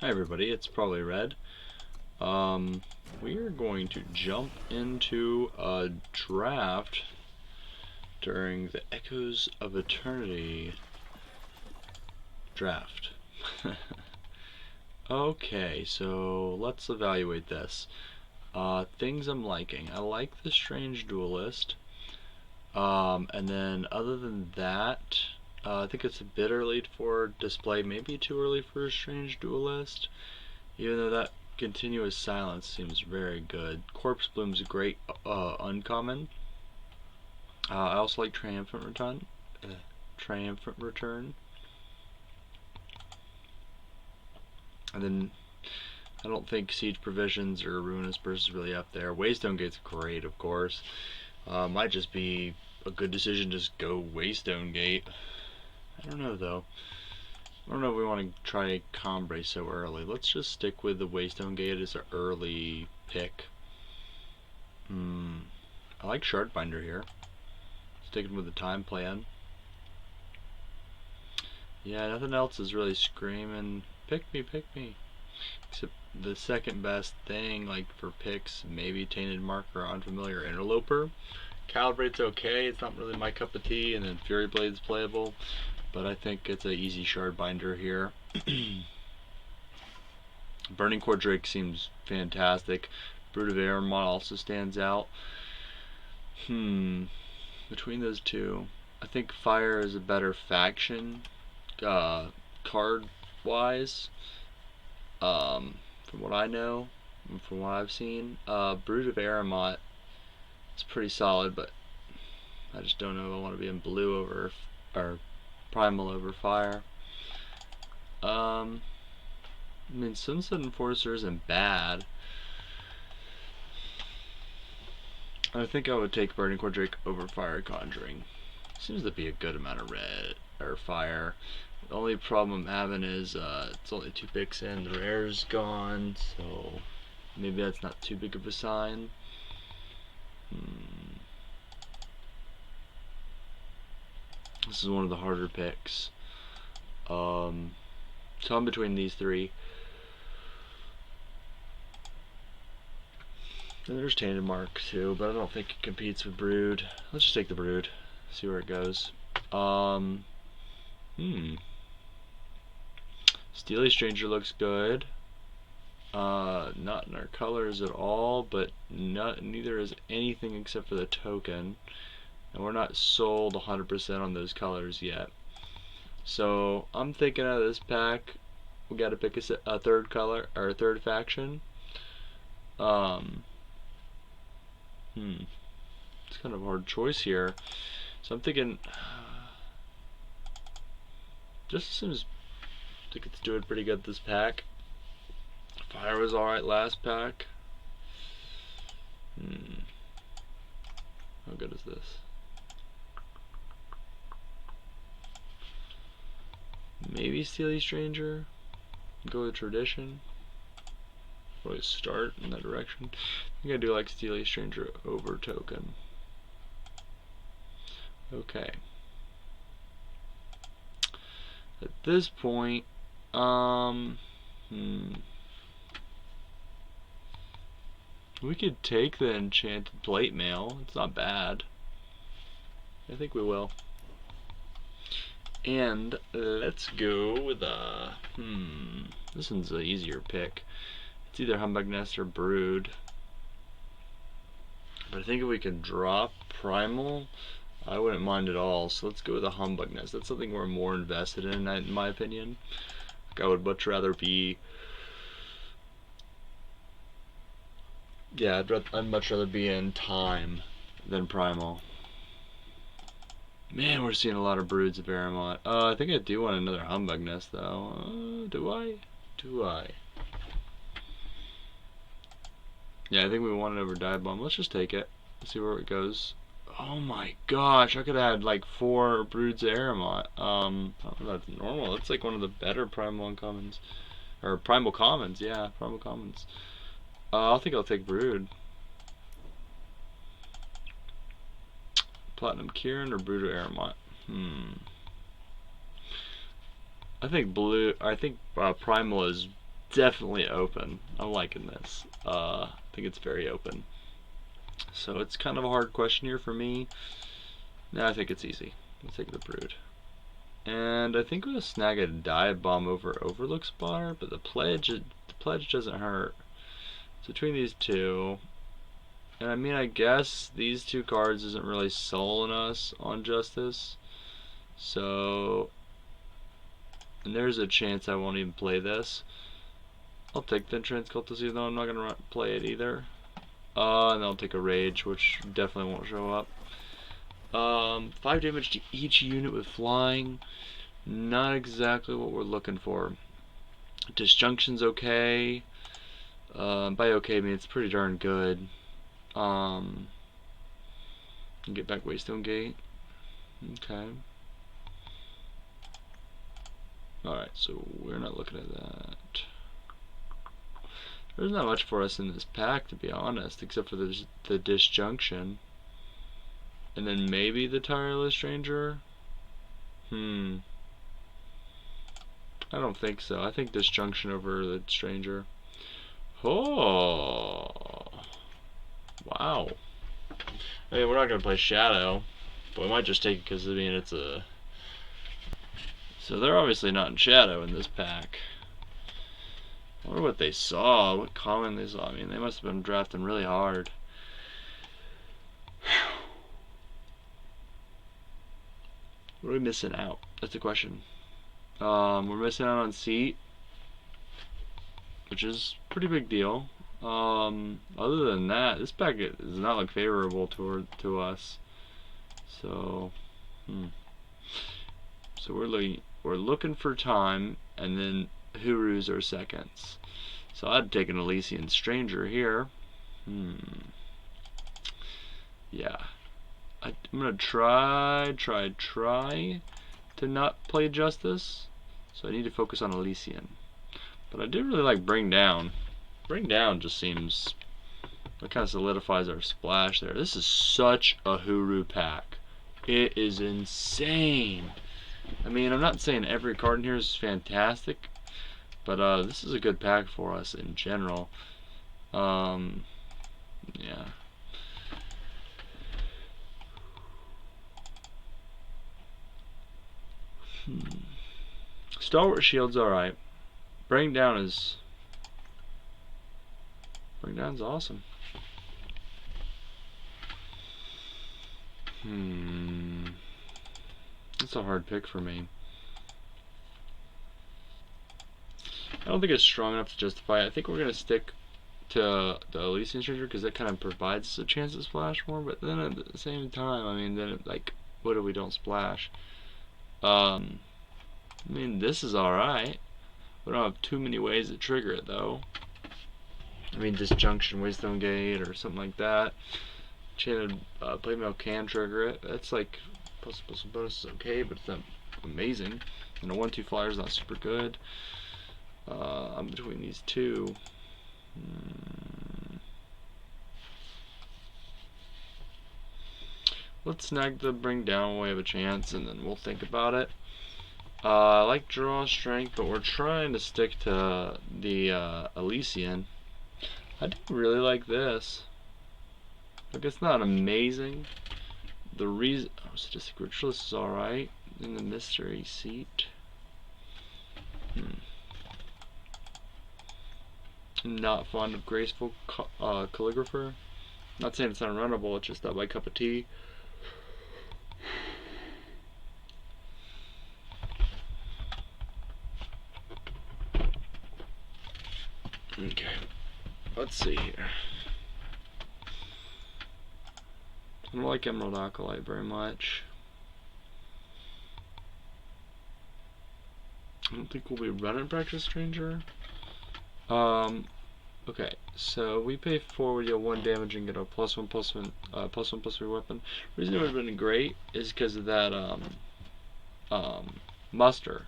Hi everybody, it's ProbablyRed. We are going to jump into a draft during the Echoes of Eternity draft. Okay, so let's evaluate this. Things I'm liking. I like the Strange Duelist. And then other than that, I think it's a bit early for display, maybe too early for a Strange Duelist. Even though that continuous silence seems very good. Corpse Bloom's a great uncommon. I also like Triumphant Return. Triumphant Return. And then I don't think Siege Provisions or Ruinous Burst is really up there. Waystone Gate's great, of course. Might just be a good decision to just go Waystone Gate. I don't know though. I don't know if we want to try Combre so early. Let's just stick with the Waystone Gate as an early pick. I like Shardbinder here. Sticking with the time plan. Yeah, nothing else is really screaming, pick me. Except the second best thing, like for picks, maybe Tainted Marker, Unfamiliar Interloper. Calibrate's okay, it's not really my cup of tea, and then Fury Blade's playable, but I think it's an easy Shardbinder here. Burning Core Drake seems fantastic. Brood of Aramon also stands out. Between those two, I think Fire is a better faction, card wise, from what I know and from what I've seen. Brood of Aramont is pretty solid, but I just don't know if I want to be in blue over or primal over fire. I mean, Sunset Enforcer isn't bad. I think I would take Burning Core Drake over Fire Conjuring. Seems to be a good amount of red or fire. The only problem I'm having is it's only 2 picks in, the rare's gone, so maybe that's not too big of a sign. This is one of the harder picks. So I'm between these three. And there's Tainted Mark too, but I don't think it competes with Brood. Let's just take the Brood, see where it goes. Steely Stranger looks good. Not in our colors at all, but neither is anything except for the token. And we're not sold 100% on those colors yet. So I'm thinking out of this pack, we got to pick a third color or a third faction. It's kind of a hard choice here. So I'm thinking, just seems like it's doing pretty good this pack. Fire was alright last pack. How good is this? Maybe Steely Stranger. Go with Tradition. Probably start in that direction. I think I do like Steely Stranger over Token. Okay. At this point, we could take the Enchanted Plate Mail. It's not bad. I think we will. And let's go with this one's an easier pick. It's either Humbug Nest or Brood. But I think if we can drop Primal, I wouldn't mind at all. So let's go with a Humbug Nest. That's something we're more invested in my opinion. Like I would much rather be. Yeah, I'd much rather be in Time than Primal. Man, we're seeing a lot of Broods of Aramont. I think I do want another Humbug Nest though. Do I? Yeah, I think we want it over Dive Bomb. Let's just take it. Let's see where it goes. Oh my gosh, I could have had like 4 Broods of Aramont. I don't know if that's normal. That's like one of the better Primal Uncommons. Or Primal Commons, yeah, Primal Commons. I think I'll take Brood. Platinum Kieran or Brood of Aramont? I think Primal is definitely open. I'm liking this. I think it's very open. So it's kind of a hard question here for me. No, I think it's easy. Let's take the brood. And I think we're gonna snag a dive bomb over Overlook Spotter, but the pledge doesn't hurt. It's between these two. And I mean, I guess these two cards isn't really selling us on Justice. So, and there's a chance I won't even play this. I'll take the Entranced Cultist, even though I'm not gonna play it either. And I'll take a Rage, which definitely won't show up. 5 damage to each unit with flying. Not exactly what we're looking for. Disjunction's okay. By okay, I mean it's pretty darn good. Get back Waystone Gate. Okay. Alright, so we're not looking at that. There's not much for us in this pack, to be honest, except for the Disjunction. And then maybe the Tireless Stranger? I don't think so. I think Disjunction over the Stranger. Oh! Wow. I mean, we're not going to play Shadow, but we might just take it because, I mean, it's a... So they're obviously not in Shadow in this pack. I wonder what they saw, what common they saw. I mean, they must have been drafting really hard. What are we missing out? That's the question. We're missing out on Seat, which is a pretty big deal. Other than that, this pack does not look favorable to us. So, so we're looking for time, and then Hurus are seconds. So I'd take an Elysian Stranger here. Yeah. I'm gonna try to not play Justice. So I need to focus on Elysian. But I do really like Bring Down. Bring Down just seems... It kind of solidifies our splash there. This is such a Huru pack. It is insane. I mean, I'm not saying every card in here is fantastic, but this is a good pack for us in general. Yeah. Stalwart Shield's alright. Bring Down's awesome. That's a hard pick for me. I don't think it's strong enough to justify it. I think we're gonna stick to the Elysian Stranger because that kind of provides us a chance to splash more. But then at the same time, I mean, then like, what if we don't splash? I mean, this is alright. We don't have too many ways to trigger it though. I mean, Disjunction, Waystone Gate, or something like that. Enchanted Playmail can trigger it. That's like plus bonus is okay, but it's not amazing. And a 1/2 flyer is not super good. I'm between these two. Let's snag the Bring Down when we have a chance, and then we'll think about it. I like Draw Strength, but we're trying to stick to the Elysian. I do really like this. Like, it's not amazing. The reason... Oh, Sadistic Ritualist is alright. In the Mystery Seat. Not fond of Graceful Calligrapher. Not saying it's unrunnable, it's just not my cup of tea. Okay, let's see here. I don't like Emerald Acolyte very much. I don't think we'll be running Practice Stranger. Okay, so we pay 4, we deal 1 damage and get a +1/+1/+3 weapon. The reason it would have been great is because of that muster.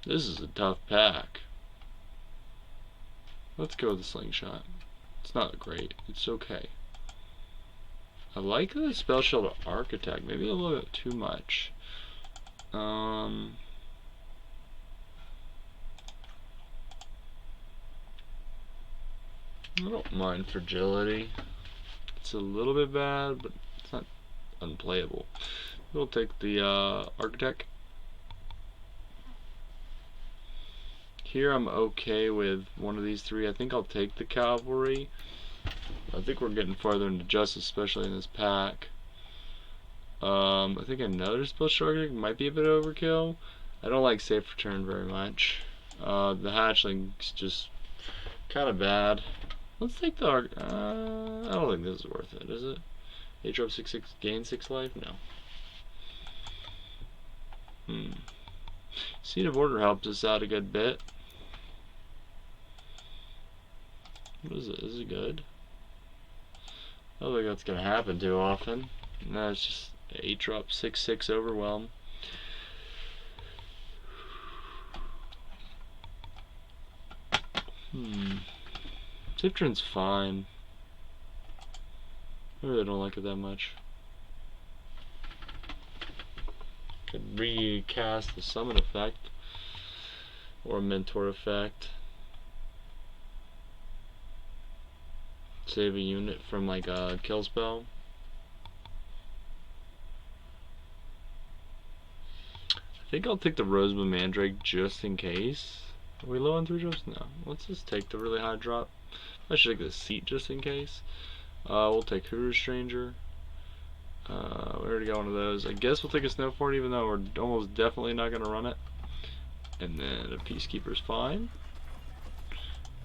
This is a tough pack. Let's go with the Slingshot. It's not great. It's okay. I like the spell shield architect, maybe a little bit too much. I don't mind fragility. It's a little bit bad, but it's not unplayable. We'll take the architect. Here I'm okay with one of these three. I think I'll take the cavalry. I think we're getting farther into justice, especially in this pack. I think another spell architect might be a bit overkill. I don't like safe return very much. The hatchling's just kind of bad. Let's take the I don't think this is worth it, is it? 8 drop 6/6, gain 6 life? No. Seed of Order helps us out a good bit. What is it? Is it good? I don't think that's gonna happen too often. No, it's just 8 drop 6/6 overwhelm. Citron's fine. I really don't like it that much. Could recast the summon effect or mentor effect. Save a unit from like a kill spell. I think I'll take the Rosewood Mandrake just in case. Are we low on 3 drops? No. Let's just take the really high drop. I should take the seat just in case. We'll take Hoodoo Stranger. We already got one of those. I guess we'll take a Snow Fort even though we're almost definitely not going to run it. And then a Peacekeeper's fine.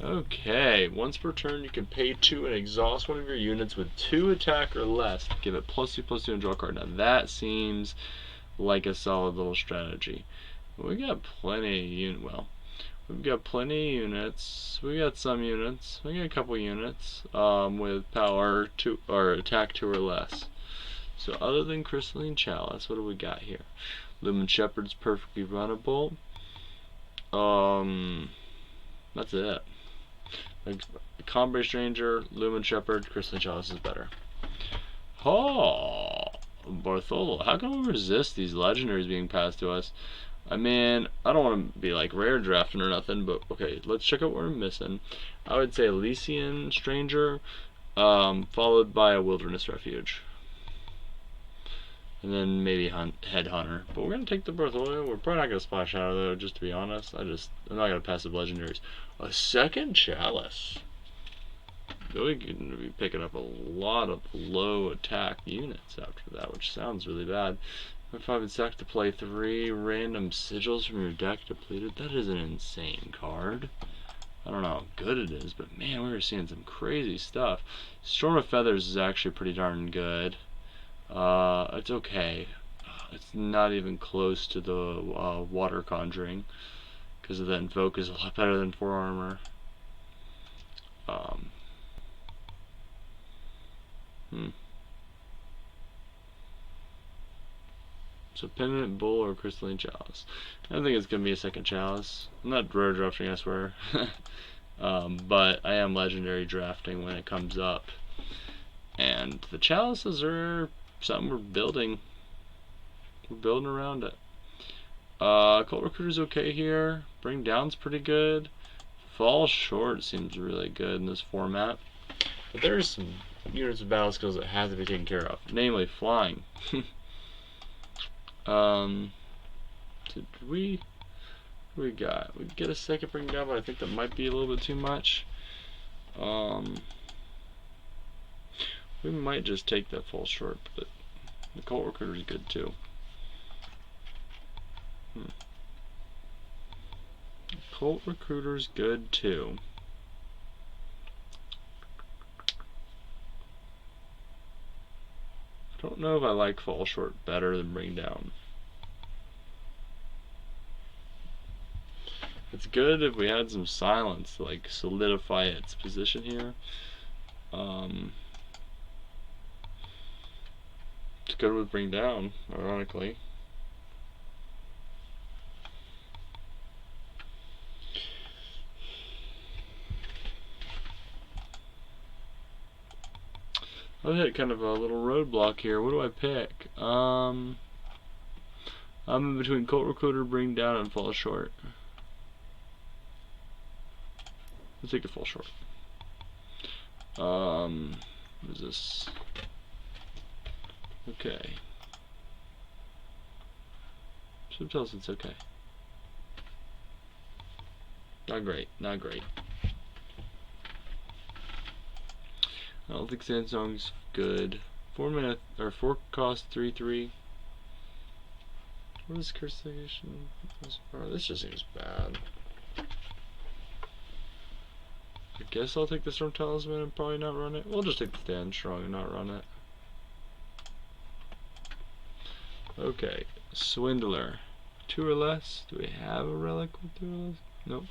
Okay, once per turn you can pay 2 and exhaust one of your units with 2 attack or less. Give it +2/+2 and draw a card. Now that seems like a solid little strategy. We got plenty of we've got plenty of units. We got some units. We got a couple units with power 2 or attack 2 or less. So other than Crystalline Chalice, what do we got here? Lumen Shepherd's perfectly runnable. That's it. Like Combat Stranger, Lumen Shepherd, Crystalline Chalice is better. Oh, Bartholo, how can we resist these legendaries being passed to us? I mean, I don't want to be like rare drafting or nothing, but okay, let's check out what we're missing. I would say Elysian Stranger, followed by a Wilderness Refuge. And then maybe Headhunter. But we're going to take the Bartholomew. We're probably not going to splash out of though, just to be honest. I'm not going to pass the legendaries. A second Chalice. We're going to be picking up a lot of low attack units after that, which sounds really bad. If I would sack to play 3 random sigils from your deck depleted, that is an insane card. I don't know how good it is, but man, we were seeing some crazy stuff. Storm of Feathers is actually pretty darn good. It's okay. It's not even close to the Water Conjuring, because the Invoke is a lot better than 4 armor. So Pendant Bull or Crystalline Chalice. I don't think it's going to be a second Chalice. I'm not rare drafting, I swear. But I am legendary drafting when it comes up. And the Chalices are something we're building. We're building around it. Cult Recruiter's okay here. Bring Down's pretty good. Fall Short seems really good in this format. But there's some units of battle skills that have to be taken care of. Namely, flying. Did we got? We get a second bring down, but I think that might be a little bit too much. We might just take that Fall Short, but the Cult Recruiter is good too. Cult Recruiter's good too. I don't know if I like Fall Short better than Bring Down. It's good if we had some silence to like solidify its position here. It's good with Bring Down, ironically. I've hit kind of a little roadblock here. What do I pick? I'm in between Cult Recruiter, Bring Down, and Fall Short. Let's take a Fall Short. What is this? Okay. So tell us it's okay. Not great, not great. I don't think Sandsong's good. 4 mana, or 4 cost, 3/3. What is Curse Negation? Oh, this just seems bad. I guess I'll take the Storm Talisman and probably not run it. We'll just take the Stand Strong and not run it. Okay, Swindler. 2 or less. Do we have a relic with 2 or less? Nope.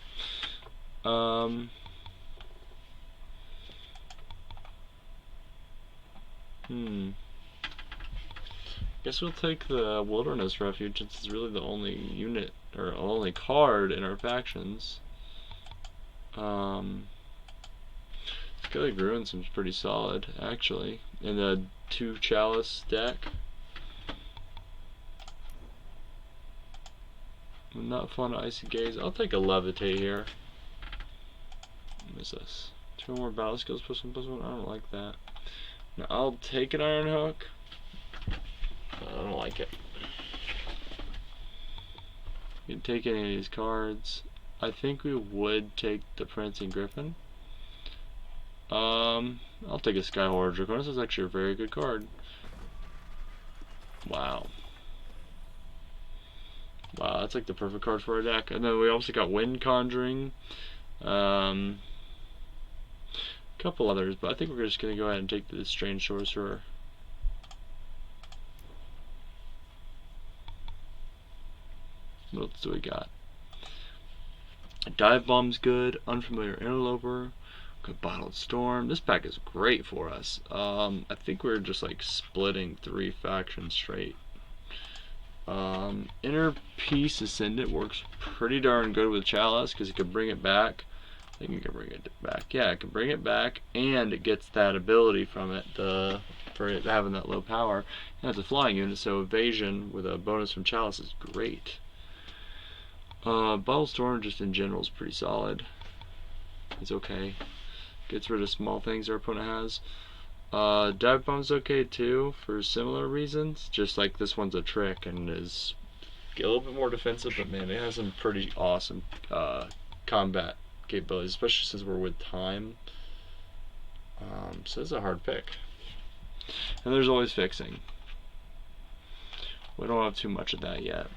Guess we'll take the Wilderness Refuge since it's really the only unit or only card in our factions. Skellig Ruin seems pretty solid actually in the 2 Chalice deck. Not fun Icy Gaze. I'll take a Levitate here. What is this? 2 more battle skills +1/+1. I don't like that. Now I'll take an Iron Hook. I don't like it. You can take any of these cards. I think we would take the Prancing Griffin. I'll take a Skyhorror Draconis. This is actually a very good card. Wow. Wow, that's like the perfect card for our deck. And then we also got Wind Conjuring. Couple others, but I think we're just gonna go ahead and take the Strange Sorcerer. What else do we got? Dive Bomb's good. Unfamiliar Interloper. Good Bottled Storm. This pack is great for us. I think we're just like splitting 3 factions straight. Inner Peace Ascendant works pretty darn good with Chalice because it can bring it back. I think you can bring it back. Yeah, it can bring it back, and it gets that ability from it for it having that low power. And it's a flying unit, so evasion with a bonus from Chalice is great. Bottled Storm just in general is pretty solid. It's okay. Gets rid of small things our opponent has. Dive Bomb's okay too for similar reasons. Just like this one's a trick and is a little bit more defensive, but man, it has some pretty awesome combat capabilities, especially since we're with time. So it's a hard pick. And there's always fixing. We don't have too much of that yet.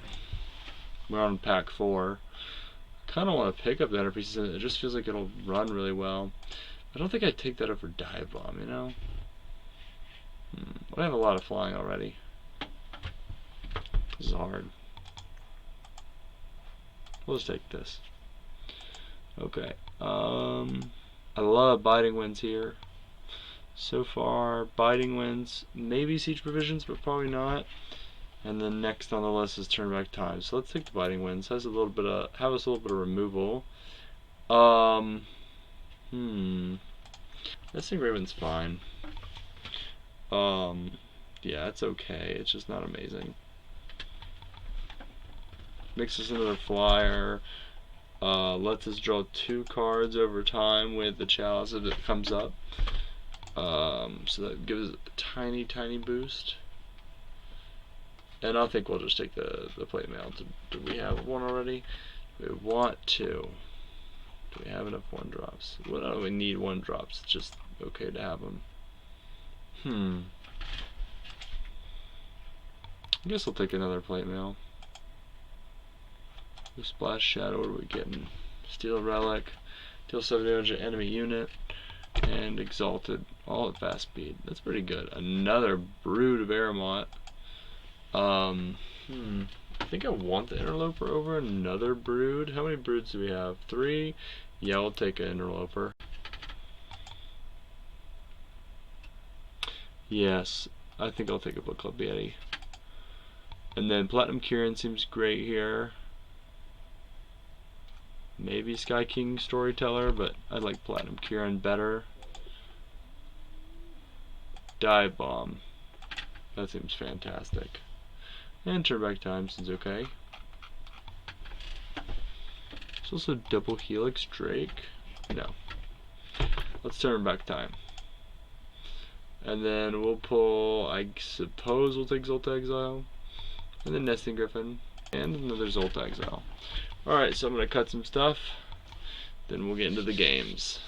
We're on pack 4. Kind of want to pick up the Inner Pieces, and it just feels like it'll run really well. I don't think I'd take that over Dive Bomb, you know? I have a lot of flying already. This is hard. We'll just take this. Okay. I love Biting Winds here. So far, Biting Winds, maybe Siege Provisions, but probably not. And then next on the list is Turn Back Time. So let's take the Biting Winds. Has a little bit of us a little bit of removal. This Raven's fine. Yeah, it's okay. It's just not amazing. Makes us another flyer. Lets us draw 2 cards over time with the Chalice if it comes up. So that gives it a tiny, tiny boost. And I think we'll just take the plate mail. Do we have one already? We want 2. Do we have enough 1-drops? Well, no, we need 1-drops. It's just okay to have them. I guess I'll take another plate mail. We Splash Shadow. What are we getting? Steel Relic. Deal 7 damage to enemy unit. And Exalted. All at fast speed. That's pretty good. Another Brood of Aramont. I think I want the Interloper over another Brood. How many Broods do we have? 3? Yeah, we'll take an Interloper. Yes, I think I'll take a Book Club Yeti. And then Platinum Kieran seems great here. Maybe Sky King Storyteller, but I like Platinum Kieran better. Dive Bomb. That seems fantastic. And turn back time seems okay. There's also Double Helix Drake. No. Let's turn back time. And then we'll pull, I suppose we'll take Zolt Exile. And then Nesting Griffin. And another Zolt Exile. Alright, so I'm going to cut some stuff. Then we'll get into the games.